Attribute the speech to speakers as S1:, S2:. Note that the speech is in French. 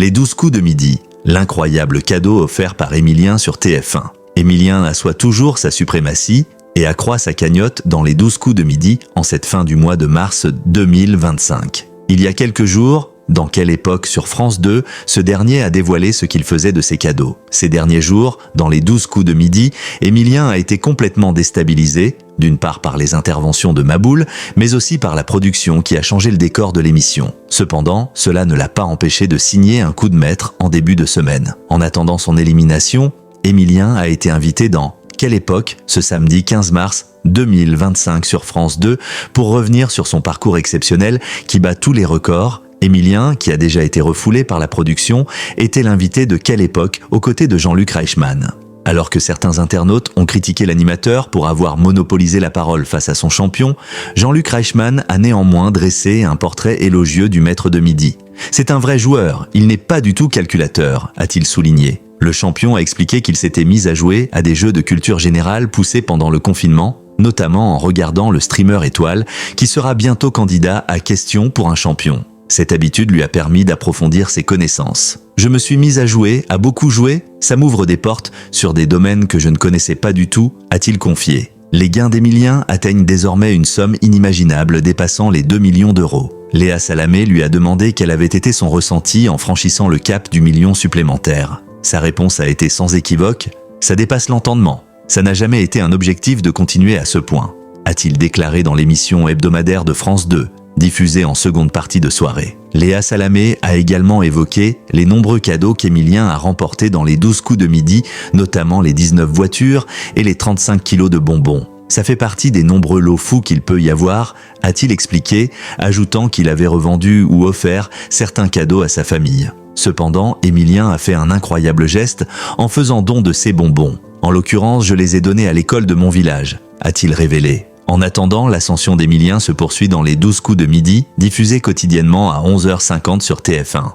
S1: Les 12 coups de midi, l'incroyable cadeau offert par Emilien sur TF1. Emilien assoit toujours sa suprématie et accroît sa cagnotte dans les 12 coups de midi en cette fin du mois de mars 2025. Il y a quelques jours, dans Quelle époque sur France 2, ce dernier a dévoilé ce qu'il faisait de ses cadeaux. Ces derniers jours, dans les 12 coups de midi, Emilien a été complètement déstabilisé, d'une part par les interventions de Maboul, mais aussi par la production qui a changé le décor de l'émission. Cependant, cela ne l'a pas empêché de signer un coup de maître en début de semaine. En attendant son élimination, Emilien a été invité dans Quelle époque ce samedi 15 mars 2025 sur France 2 pour revenir sur son parcours exceptionnel qui bat tous les records. Emilien, qui a déjà été refoulé par la production, était l'invité de Quelle époque aux côtés de Jean-Luc Reichmann. Alors que certains internautes ont critiqué l'animateur pour avoir monopolisé la parole face à son champion, Jean-Luc Reichmann a néanmoins dressé un portrait élogieux du maître de midi. « C'est un vrai joueur, il n'est pas du tout calculateur », a-t-il souligné. Le champion a expliqué qu'il s'était mis à jouer à des jeux de culture générale poussés pendant le confinement, notamment en regardant le streamer étoile qui sera bientôt candidat à Question pour un champion. Cette habitude lui a permis d'approfondir ses connaissances. « Je me suis mis à jouer, à beaucoup jouer, ça m'ouvre des portes sur des domaines que je ne connaissais pas du tout », a-t-il confié. Les gains d'Emilien atteignent désormais une somme inimaginable dépassant les 2 millions d'euros. Léa Salamé lui a demandé quel avait été son ressenti en franchissant le cap du million supplémentaire. Sa réponse a été sans équivoque « Ça dépasse l'entendement. Ça n'a jamais été un objectif de continuer à ce point », a-t-il déclaré dans l'émission hebdomadaire de France 2. Diffusée en seconde partie de soirée. Léa Salamé a également évoqué les nombreux cadeaux qu'Emilien a remportés dans les 12 coups de midi, notamment les 19 voitures et les 35 kilos de bonbons. Ça fait partie des nombreux lots fous qu'il peut y avoir, a-t-il expliqué, ajoutant qu'il avait revendu ou offert certains cadeaux à sa famille. Cependant, Emilien a fait un incroyable geste en faisant don de ses bonbons. En l'occurrence, je les ai donnés à l'école de mon village, a-t-il révélé. En attendant, l'ascension d'Emilien se poursuit dans les 12 coups de midi, diffusés quotidiennement à 11h50 sur TF1.